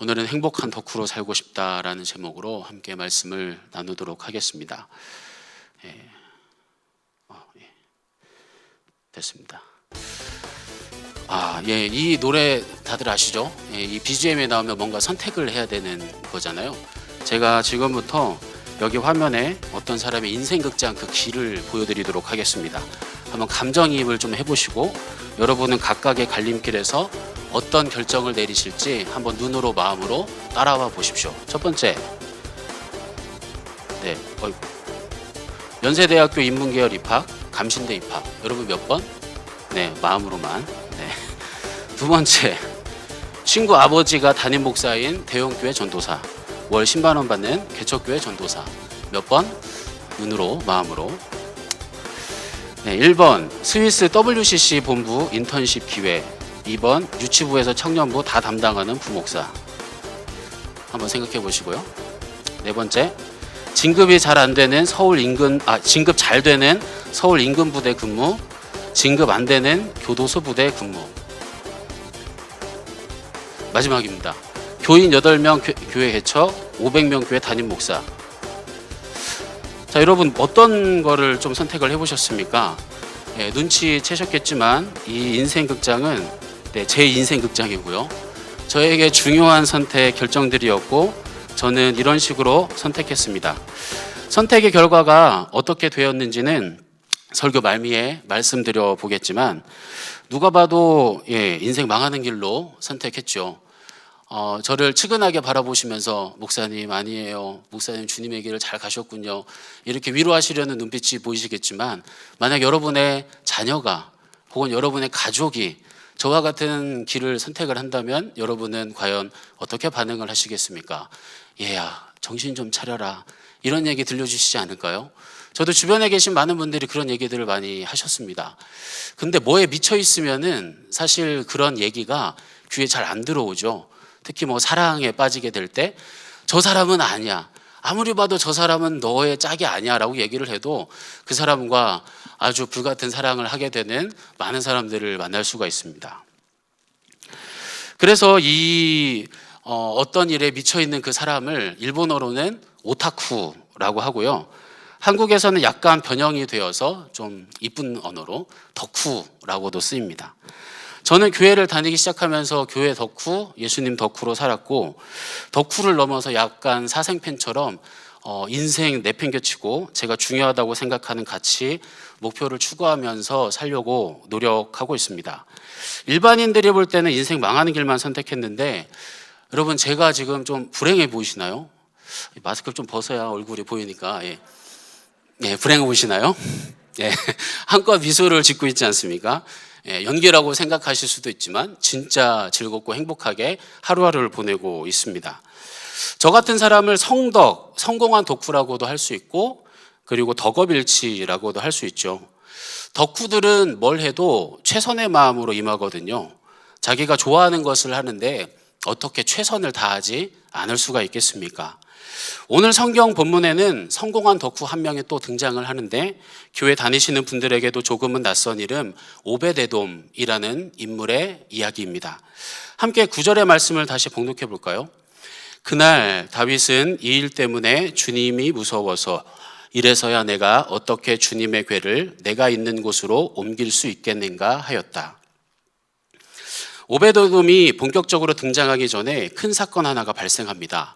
오늘은 행복한 덕후로 살고 싶다라는 제목으로 함께 말씀을 나누도록 하겠습니다. 됐습니다. 이 노래 다들 아시죠? 이 BGM에 나오면 뭔가 선택을 해야 되는 거잖아요. 제가 지금부터 여기 화면에 어떤 사람의 인생극장 그 길을 보여드리도록 하겠습니다. 한번 감정이입을 좀 해보시고 여러분은 각각의 갈림길에서 어떤 결정을 내리실지 한번 눈으로 마음으로 따라와 보십시오. 첫 번째, 연세대학교 인문계열 입학, 감신대 입학. 여러분 몇 번? 마음으로만. 두 번째, 친구 아버지가 담임 목사인 대형교회 전도사, 월 10만 원 받는 개척교회 전도사. 몇 번? 눈으로, 마음으로. 1번, 스위스 WCC 본부 인턴십 기회. 2번, 유치부에서 청년부 다 담당하는 부목사. 한번 생각해 보시고요. 네 번째, 진급이 잘 안 되는 진급 잘 되는 서울 인근 부대 근무, 진급 안 되는 교도소 부대 근무. 마지막입니다. 교인 8명 교회 개척, 500명 교회 담임 목사. 자, 여러분 어떤 거를 좀 선택을 해보셨습니까? 눈치채셨겠지만 이 인생 극장은 제 인생 극장이고요. 저에게 중요한 선택 결정들이었고 저는 이런 식으로 선택했습니다. 선택의 결과가 어떻게 되었는지는 설교 말미에 말씀드려 보겠지만 누가 봐도 인생 망하는 길로 선택했죠. 저를 측은하게 바라보시면서 목사님 아니에요. 목사님 주님의 길을 잘 가셨군요. 이렇게 위로하시려는 눈빛이 보이시겠지만 만약 여러분의 자녀가 혹은 여러분의 가족이 저와 같은 길을 선택을 한다면 여러분은 과연 어떻게 반응을 하시겠습니까? 얘야, 정신 좀 차려라. 이런 얘기 들려주시지 않을까요? 저도 주변에 계신 많은 분들이 그런 얘기들을 많이 하셨습니다. 근데 뭐에 미쳐 있으면은 사실 그런 얘기가 귀에 잘 안 들어오죠. 특히 사랑에 빠지게 될 때 저 사람은 아니야. 아무리 봐도 저 사람은 너의 짝이 아니야 라고 얘기를 해도 그 사람과 아주 불같은 사랑을 하게 되는 많은 사람들을 만날 수가 있습니다. 그래서 어떤 일에 미쳐있는 그 사람을 일본어로는 오타쿠라고 하고요. 한국에서는 약간 변형이 되어서 좀 이쁜 언어로 덕후라고도 쓰입니다. 저는 교회를 다니기 시작하면서 교회 덕후, 예수님 덕후로 살았고 덕후를 넘어서 약간 사생팬처럼 인생 내팽개치고 제가 중요하다고 생각하는 가치, 목표를 추구하면서 살려고 노력하고 있습니다. 일반인들이 볼 때는 인생 망하는 길만 선택했는데 여러분 제가 지금 좀 불행해 보이시나요? 마스크를 좀 벗어야 얼굴이 보이니까 불행해 보이시나요? 한껏 미소를 짓고 있지 않습니까? 연기라고 생각하실 수도 있지만 진짜 즐겁고 행복하게 하루하루를 보내고 있습니다. 저 같은 사람을 성공한 덕후라고도 할 수 있고 그리고 덕업일치라고도 할 수 있죠. 덕후들은 뭘 해도 최선의 마음으로 임하거든요. 자기가 좋아하는 것을 하는데 어떻게 최선을 다하지 않을 수가 있겠습니까? 오늘 성경 본문에는 성공한 덕후 한 명이 또 등장을 하는데 교회 다니시는 분들에게도 조금은 낯선 이름 오베데돔이라는 인물의 이야기입니다. 함께 9절의 말씀을 다시 봉독해 볼까요? 그날 다윗은 이 일 때문에 주님이 무서워서 이래서야 내가 어떻게 주님의 궤를 내가 있는 곳으로 옮길 수 있겠는가 하였다. 오베데돔이 본격적으로 등장하기 전에 큰 사건 하나가 발생합니다.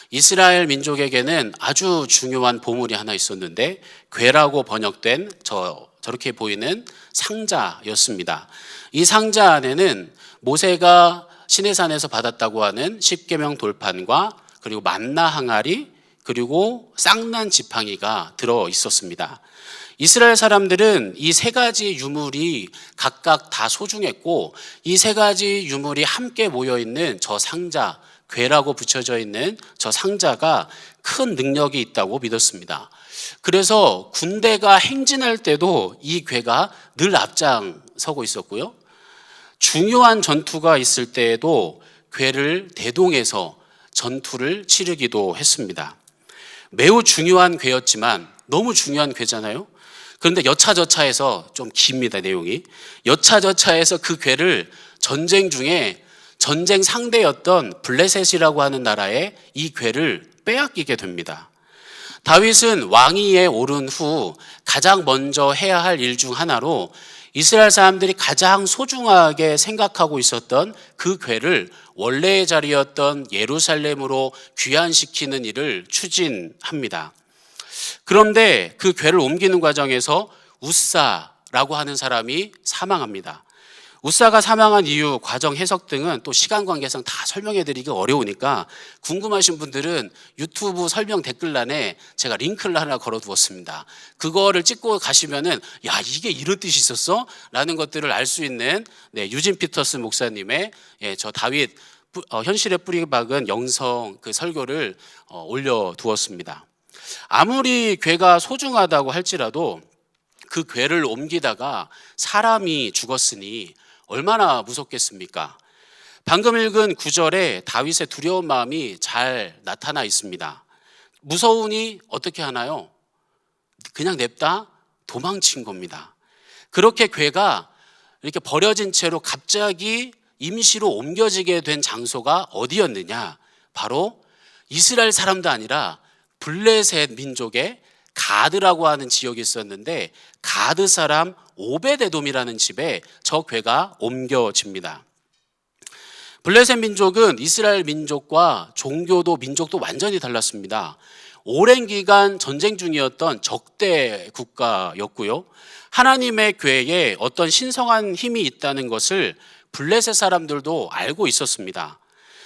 이스라엘 민족에게는 아주 중요한 보물이 하나 있었는데 궤라고 번역된 저렇게 보이는 상자였습니다. 이 상자 안에는 모세가 시내산에서 받았다고 하는 십계명 돌판과 그리고 만나 항아리 그리고 쌍난 지팡이가 들어 있었습니다. 이스라엘 사람들은 이 세 가지 유물이 각각 다 소중했고 이 세 가지 유물이 함께 모여있는 저 상자, 궤라고 붙여져 있는 저 상자가 큰 능력이 있다고 믿었습니다. 그래서 군대가 행진할 때도 이 궤가 늘 앞장서고 있었고요. 중요한 전투가 있을 때에도 궤를 대동해서 전투를 치르기도 했습니다. 매우 중요한 궤였지만 너무 중요한 궤잖아요. 그런데 여차저차해서 좀 깁니다, 내용이. 여차저차해서 그 궤를 전쟁 중에 전쟁 상대였던 블레셋이라고 하는 나라의 이 궤를 빼앗기게 됩니다. 다윗은 왕위에 오른 후 가장 먼저 해야 할 일 중 하나로 이스라엘 사람들이 가장 소중하게 생각하고 있었던 그 궤를 원래의 자리였던 예루살렘으로 귀환시키는 일을 추진합니다. 그런데 그 궤를 옮기는 과정에서 우사라고 하는 사람이 사망합니다. 우사가 사망한 이유, 과정 해석 등은 또 시간 관계상 다 설명해 드리기 어려우니까 궁금하신 분들은 유튜브 설명 댓글란에 제가 링크를 하나 걸어 두었습니다. 그거를 찍고 가시면은 야, 이게 이런 뜻이 있었어? 라는 것들을 알 수 있는 유진 피터스 목사님의 저 다윗 현실의 뿌리 박은 영성 그 설교를 올려 두었습니다. 아무리 궤가 소중하다고 할지라도 그 궤를 옮기다가 사람이 죽었으니 얼마나 무섭겠습니까? 방금 읽은 9절에 다윗의 두려운 마음이 잘 나타나 있습니다. 무서우니 어떻게 하나요? 그냥 냅다 도망친 겁니다. 그렇게 궤가 이렇게 버려진 채로 갑자기 임시로 옮겨지게 된 장소가 어디였느냐? 바로 이스라엘 사람도 아니라 블레셋 민족의 가드라고 하는 지역이 있었는데 가드 사람 오베데돔이라는 집에 저 궤가 옮겨집니다. 블레셋 민족은 이스라엘 민족과 종교도 민족도 완전히 달랐습니다. 오랜 기간 전쟁 중이었던 적대 국가였고요. 하나님의 궤에 어떤 신성한 힘이 있다는 것을 블레셋 사람들도 알고 있었습니다.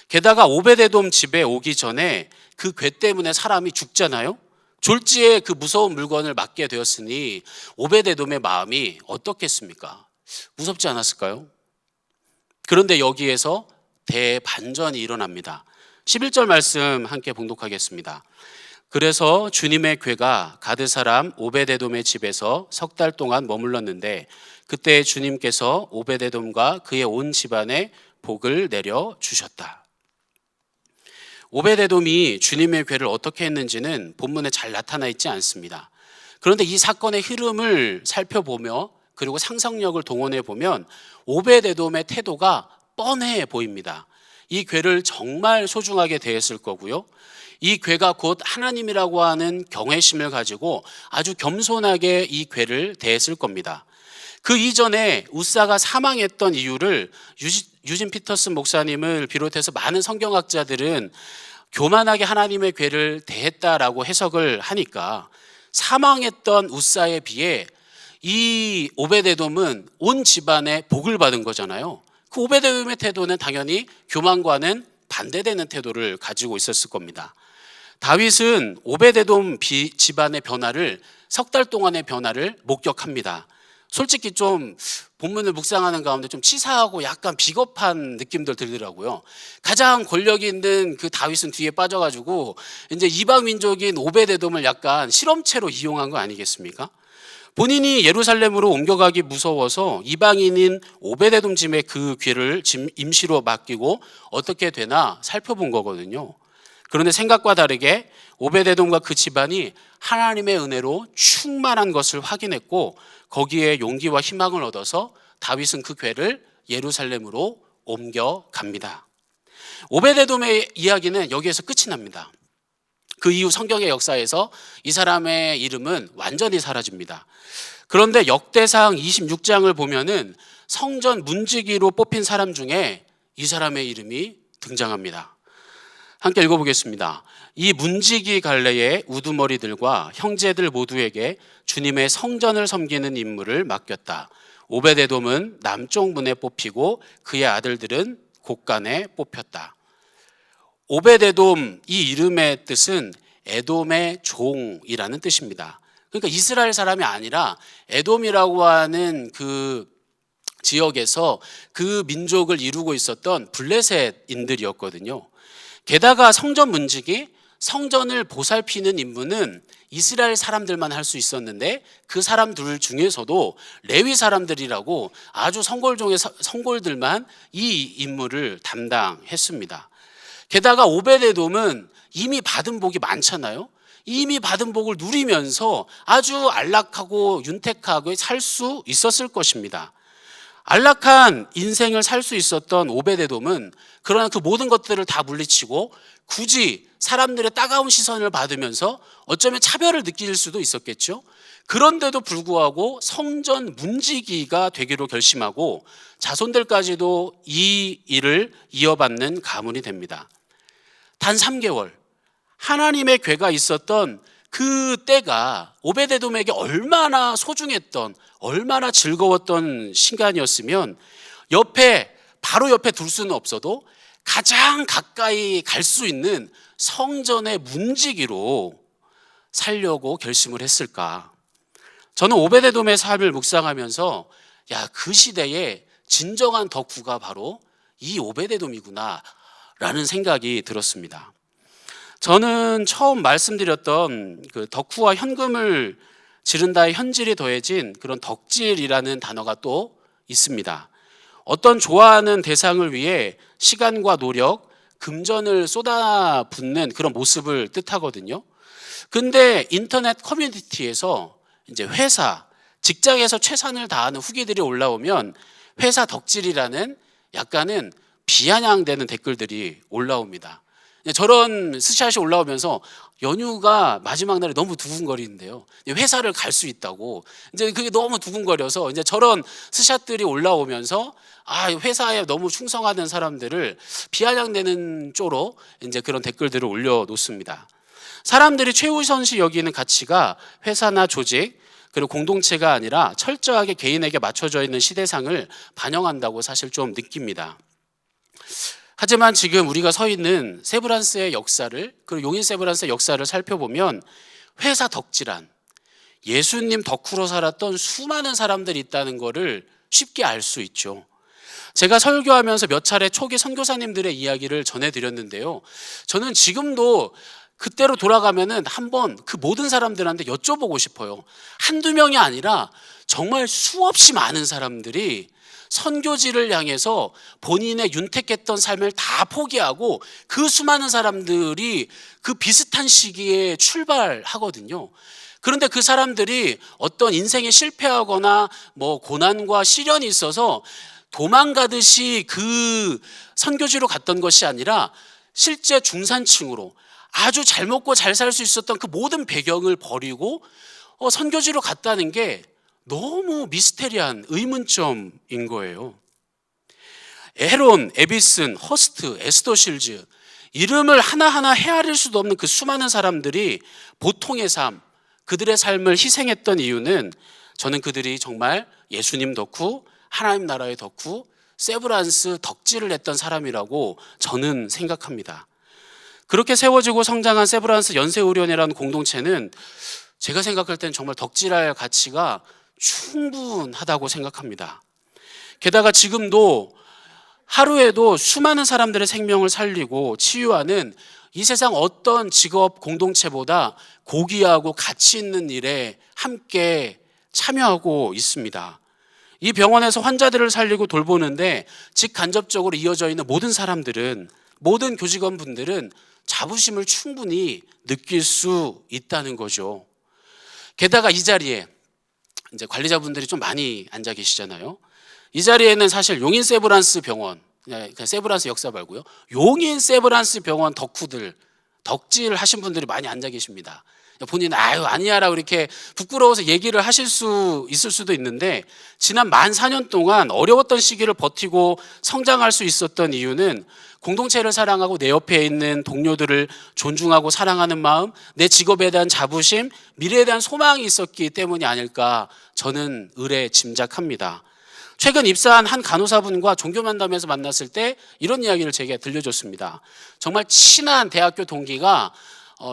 게다가 오베데돔 집에 오기 전에 그 궤 때문에 사람이 죽잖아요. 졸지에 그 무서운 물건을 맡게 되었으니 오베데돔의 마음이 어떻겠습니까? 무섭지 않았을까요? 그런데 여기에서 대반전이 일어납니다. 11절 말씀 함께 봉독하겠습니다. 그래서 주님의 궤가 가드 사람 오베데돔의 집에서 석 달 동안 머물렀는데 그때 주님께서 오베데돔과 그의 온 집안에 복을 내려 주셨다. 오베데돔이 주님의 궤를 어떻게 했는지는 본문에 잘 나타나 있지 않습니다. 그런데 이 사건의 흐름을 살펴보며 그리고 상상력을 동원해 보면 오베데돔의 태도가 뻔해 보입니다. 이 궤를 정말 소중하게 대했을 거고요. 이 궤가 곧 하나님이라고 하는 경외심을 가지고 아주 겸손하게 이 궤를 대했을 겁니다. 그 이전에 우사가 사망했던 이유를 유진 피터스 목사님을 비롯해서 많은 성경학자들은 교만하게 하나님의 궤를 대했다라고 해석을 하니까 사망했던 우사에 비해 이 오베데돔은 온 집안에 복을 받은 거잖아요. 그 오베데돔의 태도는 당연히 교만과는 반대되는 태도를 가지고 있었을 겁니다. 다윗은 오베데돔 집안의 변화를 석 달 동안의 변화를 목격합니다. 솔직히 좀 본문을 묵상하는 가운데 좀 치사하고 약간 비겁한 느낌들 들더라고요. 가장 권력이 있는 그 다윗은 뒤에 빠져가지고 이제 이방 민족인 오베데돔을 약간 실험체로 이용한 거 아니겠습니까? 본인이 예루살렘으로 옮겨가기 무서워서 이방인인 오베데돔 집에 그 궤를 임시로 맡기고 어떻게 되나 살펴본 거거든요. 그런데 생각과 다르게 오베데돔과 그 집안이 하나님의 은혜로 충만한 것을 확인했고 거기에 용기와 희망을 얻어서 다윗은 그 궤를 예루살렘으로 옮겨갑니다. 오베데돔의 이야기는 여기에서 끝이 납니다. 그 이후 성경의 역사에서 이 사람의 이름은 완전히 사라집니다. 그런데 역대상 26장을 보면은 성전 문지기로 뽑힌 사람 중에 이 사람의 이름이 등장합니다. 함께 읽어보겠습니다. 이 문지기 갈래의 우두머리들과 형제들 모두에게 주님의 성전을 섬기는 임무를 맡겼다. 오베데돔은 남쪽 문에 뽑히고 그의 아들들은 곳간에 뽑혔다. 오베데돔 이 이름의 뜻은 에돔의 종이라는 뜻입니다. 그러니까 이스라엘 사람이 아니라 에돔이라고 하는 그 지역에서 그 민족을 이루고 있었던 블레셋인들이었거든요. 게다가 성전 문지기, 성전을 보살피는 임무는 이스라엘 사람들만 할 수 있었는데 그 사람들 중에서도 레위 사람들이라고 아주 성골종의 성골들만 이 임무를 담당했습니다. 게다가 오베데돔은 이미 받은 복이 많잖아요. 이미 받은 복을 누리면서 아주 안락하고 윤택하게 살 수 있었을 것입니다. 안락한 인생을 살 수 있었던 오베데돔은 그러나 그 모든 것들을 다 물리치고 굳이 사람들의 따가운 시선을 받으면서 어쩌면 차별을 느낄 수도 있었겠죠. 그런데도 불구하고 성전 문지기가 되기로 결심하고 자손들까지도 이 일을 이어받는 가문이 됩니다. 단 3개월 하나님의 궤가 있었던 그 때가 오베데돔에게 얼마나 소중했던, 얼마나 즐거웠던 시간이었으면 바로 옆에 둘 수는 없어도 가장 가까이 갈 수 있는 성전의 문지기로 살려고 결심을 했을까. 저는 오베데돔의 삶을 묵상하면서 그 시대에 진정한 덕후가 바로 이 오베데돔이구나 라는 생각이 들었습니다. 저는 처음 말씀드렸던 그 덕후와 현금을 지른다의 현질이 더해진 그런 덕질이라는 단어가 또 있습니다. 어떤 좋아하는 대상을 위해 시간과 노력, 금전을 쏟아붓는 그런 모습을 뜻하거든요. 근데 인터넷 커뮤니티에서 이제 회사, 직장에서 최선을 다하는 후기들이 올라오면 회사 덕질이라는 약간은 비아냥대는 댓글들이 올라옵니다. 저런 스샷이 올라오면서 연휴가 마지막 날에 너무 두근거리는데요. 회사를 갈 수 있다고. 이제 그게 너무 두근거려서 이제 저런 스샷들이 올라오면서 회사에 너무 충성하는 사람들을 비아냥대는 쪼로 이제 그런 댓글들을 올려놓습니다. 사람들이 최우선시 여기는 가치가 회사나 조직 그리고 공동체가 아니라 철저하게 개인에게 맞춰져 있는 시대상을 반영한다고 사실 좀 느낍니다. 하지만 지금 우리가 서 있는 세브란스의 역사를, 그리고 용인 세브란스의 역사를 살펴보면 회사 덕질한, 예수님 덕후로 살았던 수많은 사람들이 있다는 것을 쉽게 알 수 있죠. 제가 설교하면서 몇 차례 초기 선교사님들의 이야기를 전해드렸는데요. 저는 지금도 그때로 돌아가면은 한번 그 모든 사람들한테 여쭤보고 싶어요. 한두 명이 아니라 정말 수없이 많은 사람들이 선교지를 향해서 본인의 윤택했던 삶을 다 포기하고 그 수많은 사람들이 그 비슷한 시기에 출발하거든요. 그런데 그 사람들이 어떤 인생에 실패하거나 고난과 시련이 있어서 도망가듯이 그 선교지로 갔던 것이 아니라 실제 중산층으로 아주 잘 먹고 잘 살 수 있었던 그 모든 배경을 버리고 선교지로 갔다는 게 너무 미스테리한 의문점인 거예요. 에론, 에비슨, 허스트, 에스더실즈, 이름을 하나하나 헤아릴 수도 없는 그 수많은 사람들이 보통의 삶, 그들의 삶을 희생했던 이유는 저는 그들이 정말 예수님 덕후, 하나님 나라의 덕후, 세브란스 덕질을 했던 사람이라고 저는 생각합니다. 그렇게 세워지고 성장한 세브란스 연세의료원이라는 공동체는 제가 생각할 땐 정말 덕질할 가치가 충분하다고 생각합니다. 게다가 지금도 하루에도 수많은 사람들의 생명을 살리고 치유하는 이 세상 어떤 직업 공동체보다 고귀하고 가치 있는 일에 함께 참여하고 있습니다. 이 병원에서 환자들을 살리고 돌보는데 직간접적으로 이어져 있는 모든 사람들은, 모든 교직원분들은 자부심을 충분히 느낄 수 있다는 거죠. 게다가 이 자리에 이제 관리자분들이 좀 많이 앉아 계시잖아요. 이 자리에는 사실 용인 세브란스 병원, 그냥 세브란스 역사 말고요, 용인 세브란스 병원 덕후들, 덕질 하신 분들이 많이 앉아 계십니다. 본인은 아니야라고 이렇게 부끄러워서 얘기를 하실 수 있을 수도 있는데, 지난 만 4년 동안 어려웠던 시기를 버티고 성장할 수 있었던 이유는 공동체를 사랑하고 내 옆에 있는 동료들을 존중하고 사랑하는 마음, 내 직업에 대한 자부심, 미래에 대한 소망이 있었기 때문이 아닐까 저는 의뢰 짐작합니다. 최근 입사한 한 간호사분과 종교만담에서 만났을 때 이런 이야기를 제게 들려줬습니다. 정말 친한 대학교 동기가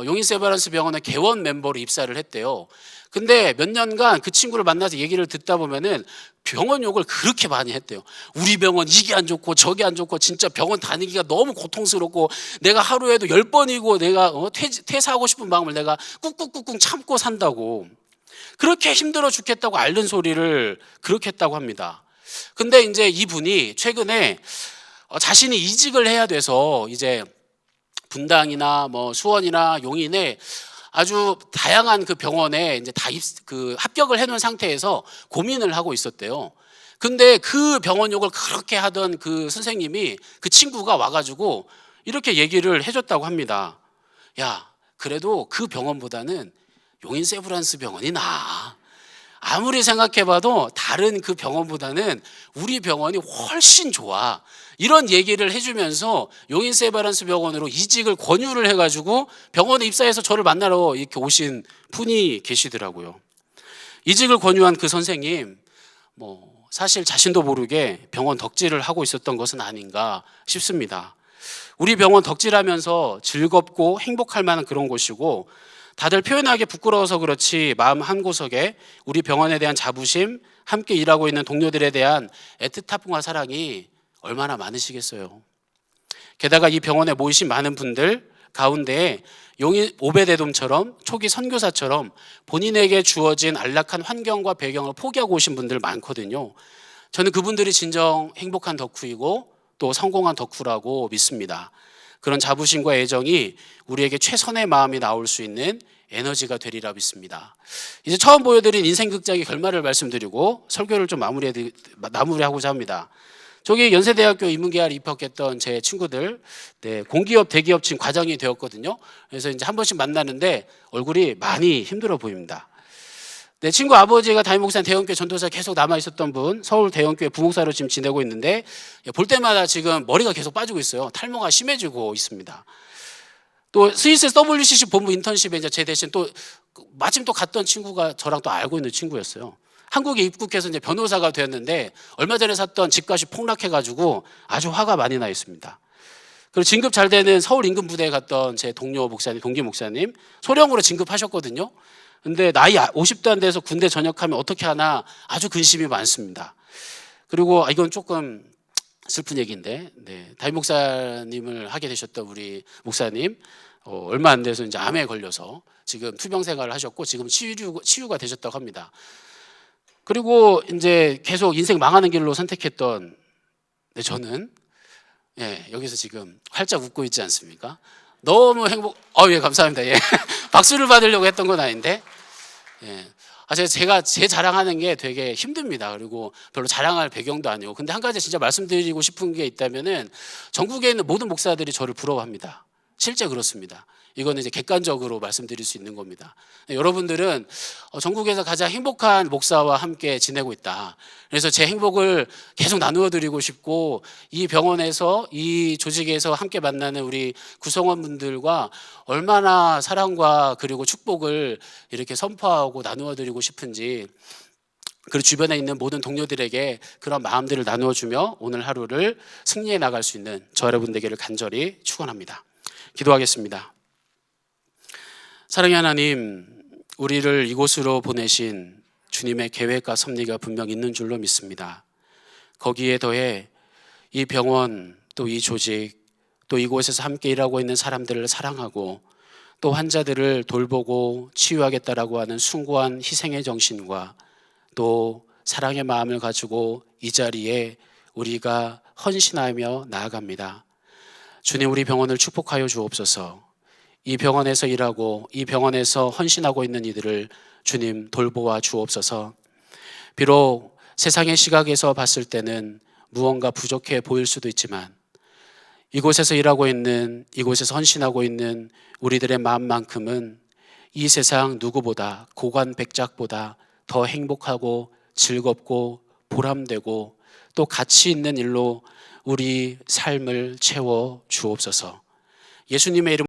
용인 세브란스 병원의 개원 멤버로 입사를 했대요. 근데 몇 년간 그 친구를 만나서 얘기를 듣다 보면은 병원 욕을 그렇게 많이 했대요. 우리 병원 이게 안 좋고 저게 안 좋고 진짜 병원 다니기가 너무 고통스럽고 내가 하루에도 10번이고 내가 퇴사하고 싶은 마음을 내가 꾹꾹꾹꾹 참고 산다고, 그렇게 힘들어 죽겠다고 앓는 소리를 그렇게 했다고 합니다. 근데 이제 이분이 최근에 자신이 이직을 해야 돼서 이제 분당이나 수원이나 용인에 아주 다양한 그 병원에 이제 다 합격을 해놓은 상태에서 고민을 하고 있었대요. 근데 그 병원 욕을 그렇게 하던 그 선생님이, 그 친구가 와가지고 이렇게 얘기를 해줬다고 합니다. 야, 그래도 그 병원보다는 용인 세브란스 병원이 나아. 아무리 생각해봐도 다른 그 병원보다는 우리 병원이 훨씬 좋아. 이런 얘기를 해주면서 용인 세브란스 병원으로 이직을 권유를 해가지고 병원에 입사해서 저를 만나러 이렇게 오신 분이 계시더라고요. 이직을 권유한 그 선생님, 사실 자신도 모르게 병원 덕질을 하고 있었던 것은 아닌가 싶습니다. 우리 병원 덕질하면서 즐겁고 행복할 만한 그런 곳이고, 다들 표현하기 부끄러워서 그렇지 마음 한구석에 우리 병원에 대한 자부심, 함께 일하고 있는 동료들에 대한 애틋함과 사랑이 얼마나 많으시겠어요. 게다가 이 병원에 모이신 많은 분들 가운데 용인 오베데돔처럼 초기 선교사처럼 본인에게 주어진 안락한 환경과 배경을 포기하고 오신 분들 많거든요. 저는 그분들이 진정 행복한 덕후이고 또 성공한 덕후라고 믿습니다. 그런 자부심과 애정이 우리에게 최선의 마음이 나올 수 있는 에너지가 되리라 믿습니다. 이제 처음 보여드린 인생극장의 결말을 말씀드리고 설교를 좀 마무리하고자 합니다. 저기 연세대학교 인문계열 입학했던 제 친구들, 공기업, 대기업 지금 과장이 되었거든요. 그래서 이제 한 번씩 만나는데 얼굴이 많이 힘들어 보입니다. 내 친구 아버지가 담임 목사인 대형교회 전도사 계속 남아 있었던 분, 서울 대형교회 부목사로 지금 지내고 있는데 볼 때마다 지금 머리가 계속 빠지고 있어요. 탈모가 심해지고 있습니다. 또 스위스 WCC 본부 인턴십에 이제 제 대신 또 마침 또 갔던 친구가 저랑 또 알고 있는 친구였어요. 한국에 입국해서 이제 변호사가 되었는데 얼마 전에 샀던 집값이 폭락해가지고 아주 화가 많이 나 있습니다. 그리고 진급 잘 되는 서울 인근 부대에 갔던 제 동료 목사님, 동기 목사님, 소령으로 진급하셨거든요. 근데 나이 50도 안 돼서 군대 전역하면 어떻게 하나 아주 근심이 많습니다. 그리고 이건 조금 슬픈 얘기인데, 담임 목사님을 하게 되셨던 우리 목사님, 얼마 안 돼서 이제 암에 걸려서 지금 투병 생활을 하셨고 지금 치유가 되셨다고 합니다. 그리고 이제 계속 인생 망하는 길로 선택했던 저는 여기서 지금 활짝 웃고 있지 않습니까? 너무 예, 감사합니다. 예. 박수를 받으려고 했던 건 아닌데, 제가 제 자랑하는 게 되게 힘듭니다. 그리고 별로 자랑할 배경도 아니고. 근데 한 가지 진짜 말씀드리고 싶은 게 있다면은 전국에 있는 모든 목사들이 저를 부러워합니다. 실제 그렇습니다. 이거는 이제 객관적으로 말씀드릴 수 있는 겁니다. 여러분들은 전국에서 가장 행복한 목사와 함께 지내고 있다. 그래서 제 행복을 계속 나누어 드리고 싶고, 이 병원에서, 이 조직에서 함께 만나는 우리 구성원분들과 얼마나 사랑과 그리고 축복을 이렇게 선포하고 나누어 드리고 싶은지, 그리고 주변에 있는 모든 동료들에게 그런 마음들을 나누어 주며 오늘 하루를 승리해 나갈 수 있는 저 여러분들에게를 간절히 축원합니다. 기도하겠습니다. 사랑의 하나님, 우리를 이곳으로 보내신 주님의 계획과 섭리가 분명 있는 줄로 믿습니다. 거기에 더해 이 병원, 또 이 조직, 또 이곳에서 함께 일하고 있는 사람들을 사랑하고 또 환자들을 돌보고 치유하겠다라고 하는 숭고한 희생의 정신과 또 사랑의 마음을 가지고 이 자리에 우리가 헌신하며 나아갑니다. 주님, 우리 병원을 축복하여 주옵소서. 이 병원에서 일하고 이 병원에서 헌신하고 있는 이들을 주님 돌보아 주옵소서. 비록 세상의 시각에서 봤을 때는 무언가 부족해 보일 수도 있지만 이곳에서 일하고 있는, 이곳에서 헌신하고 있는 우리들의 마음만큼은 이 세상 누구보다, 고관백작보다 더 행복하고 즐겁고 보람되고 또 가치 있는 일로 우리 삶을 채워 주옵소서. 예수님의 이름